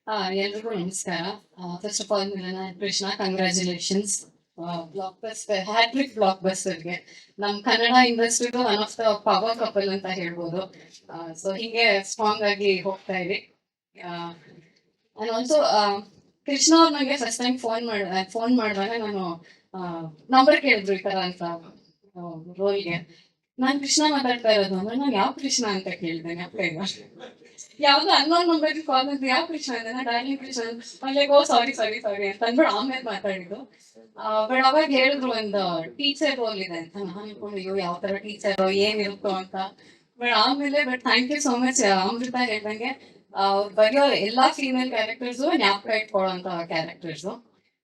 ಎಲ್ರಿಗೂ ನಮಸ್ಕಾರ. First of all Milana Krishna congratulations. Blockbuster, hat trick block ಬಸ್ಟರ್ಗೆ ನಮ್ಮ ಕನ್ನಡ ಇಂಡಸ್ಟ್ರಿದು one of the power couple ಅಂತ ಹೇಳ್ಬೋದು. ಸೊ ಹೀಗೆ ಸ್ಟ್ರಾಂಗ್ ಆಗಿ ಹೋಗ್ತಾ ಇದೆ. ಅಂಡ್ ಆಲ್ಸೋ ಕೃಷ್ಣ ಅವ್ರು ನನಗೆ ಫಸ್ಟ್ ಟೈಮ್ ಫೋನ್ ಮಾಡಿದಾಗ ನಾನು ನಂಬರ್ ಕೇಳಿದ್ರು ಈ ತರ ಅಂತ ರೋಲ್ಗೆ. ನಾನ್ ಕೃಷ್ಣ ಮಾತಾಡ್ತಾ ಇರೋದು ಅಂದ್ರೆ ನಾನು ಯಾವ ಕೃಷ್ಣ ಅಂತ ಕೇಳಿದೆ ಅಪ್ಪ. ಯಾವ್ದೋ ಅನ್ನೋನ್ ನಂಬರ್ ಕಾಲ್ ಅಂತ ಯಾವ ಕೃಷ್ಣ ಅಂದ್ರೆ ಡಾರ್ಲಿಂಗ್ ಕೃಷ್ಣ ಲೈಕ್ ಓ ಸಾರಿ ಸಾರಿ ಸಾರಿ ಅಂತ ಅಂದ್ಬಿಟ್ಟು ಆಮೇಲೆ ಮಾತಾಡಿದ್ದು. ಬಟ್ ಅವಾಗ ಹೇಳಿದ್ರು ಒಂದು ಟೀಚರ್ ರೋಲ್ ಇದೆ ಅಂತ. ನಾನು ಅನ್ಕೊಂಡು ಅಯ್ಯೋ ಯಾವ ತರ ಟೀಚರ್ ಏನಿರುತ್ತೋ ಅಂತ. But thank you so much Amrutha ಹೇಳ್ದಂಗೆ ಅವ್ರು ಬರೆಯೋ ಎಲ್ಲಾ ಫೀಮೇಲ್ ಕ್ಯಾರೆಕ್ಟರ್ಸು ಜ್ಞಾಪಕ ಇಟ್ಕೊಳ್ಳೋಂತ ಕ್ಯಾರೆಕ್ಟರ್ಸು.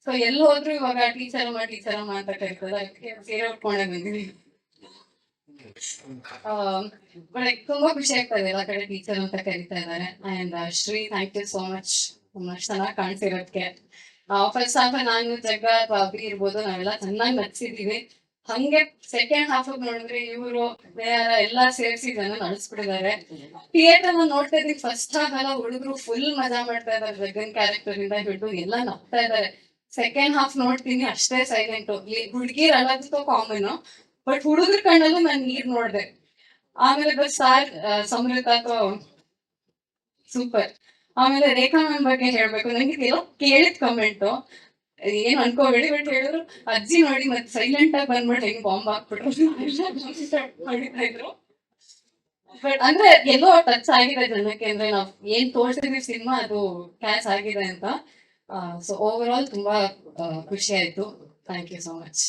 ಸೊ ಎಲ್ಲಿ ಹೋದ್ರು ಇವಾಗ ಟೀಚರ್ ಅಮ್ಮ ಅಂತ ಕರೀತಾರೆ, ಅದಕ್ಕೆ ಸೀರೆ ಉಟ್ಕೊಂಡೆ ಬಂದಿದ್ದೀನಿ. ಬಟ್ ತುಂಬಾ ಖುಷಿ ಆಗ್ತದೆ ಎಲ್ಲ ಕಡೆ ಟೀಚರ್ ಅಂತ ಕರೀತಾ ಇದ್ದಾರೆ. And Shri thank you so much ಚೆನ್ನಾಗಿ ಕಾಣಿಸಿರೋದಕ್ಕೆ. ಫಸ್ಟ್ ಹಾಫ್ ನಾನು ಜಗ್ಗ ಅಥವಾ ಅಭಿ ಇರ್ಬೋದು, ನಾವೆಲ್ಲ ಚೆನ್ನಾಗಿ ನಗ್ಸಿದೀವಿ. ಹಂಗೆ ಸೆಕೆಂಡ್ ಹಾಫ್ ನೋಡಿದ್ರೆ ಇವರು ಎಲ್ಲಾ ಸೇರಿಸಿ ಜನ ನಡೆಸ್ಬಿಟ್ಟಿದ್ದಾರೆ. ಥಿಯೇಟರ್ ನೋಡ್ತಾ ಇದ್ದೀವಿ, ಫಸ್ಟ್ ಹಾಫ್ ಎಲ್ಲ ಹುಡುಗರು ಫುಲ್ ಮಜಾ ಮಾಡ್ತಾ ಇದ್ದಾರೆ. ಜಗನ್ ಕ್ಯಾರೆಕ್ಟರ್ ಇಂದ ಹಿಡಿದು ಎಲ್ಲ ನಗ್ತಾ ಇದ್ದಾರೆ. ಸೆಕೆಂಡ್ ಹಾಫ್ ನೋಡ್ತೀನಿ ಅಷ್ಟೇ ಸೈಲೆಂಟ್. ಹುಡುಗಿರ್ ಅಲ್ಲದಕ್ಕೂ ಕಾಮನ್, ಬಟ್ ಹುಡುಗರ ಕಣ್ಣಲ್ಲೂ ನಾನು ನೀರ್ ನೋಡ್ದೆ. ಆಮೇಲೆ ಬಸ್ ಸಾರ್ ಸಮೃದ್ಧ ಸೂಪರ್. ಆಮೇಲೆ ರೇಖಾ ಮ್ಯಾಮ್ ಬಗ್ಗೆ ಹೇಳ್ಬೇಕು, ನಂಗೆ ಎಲ್ಲೋ ಕೇಳಿದ್ ಕಮೆಂಟ್ ಏನ್ ಅನ್ಕೋಬೇಡಿ, ಬಟ್ ಹೇಳಿದ್ರು ಅಜ್ಜಿ ನೋಡಿ ಮತ್ತೆ ಸೈಲೆಂಟ್ ಆಗಿ ಬಂದ್ಬಿಟ್ಟು ಹೆಂಗ್ ಬಾಂಬ್ ಹಾಕ್ಬಿಟ್ರು ಹೊಡಿತಾ ಇದ್ರು. ಬಟ್ ಅಂದ್ರೆ ಎಲ್ಲೋ ಟಚ್ ಆಗಿದೆ ಜನಕ್ಕೆ, ಅಂದ್ರೆ ನಾವ್ ಏನ್ ತೋರ್ಸಿದೀವಿ ಸಿನಿಮಾ ಅದು ಕ್ಯಾಚ್ ಆಗಿದೆ ಅಂತ. ಸೊ ಓವರ್ ಆಲ್ ತುಂಬಾ ಖುಷಿ ಆಯ್ತು. Thank you so much.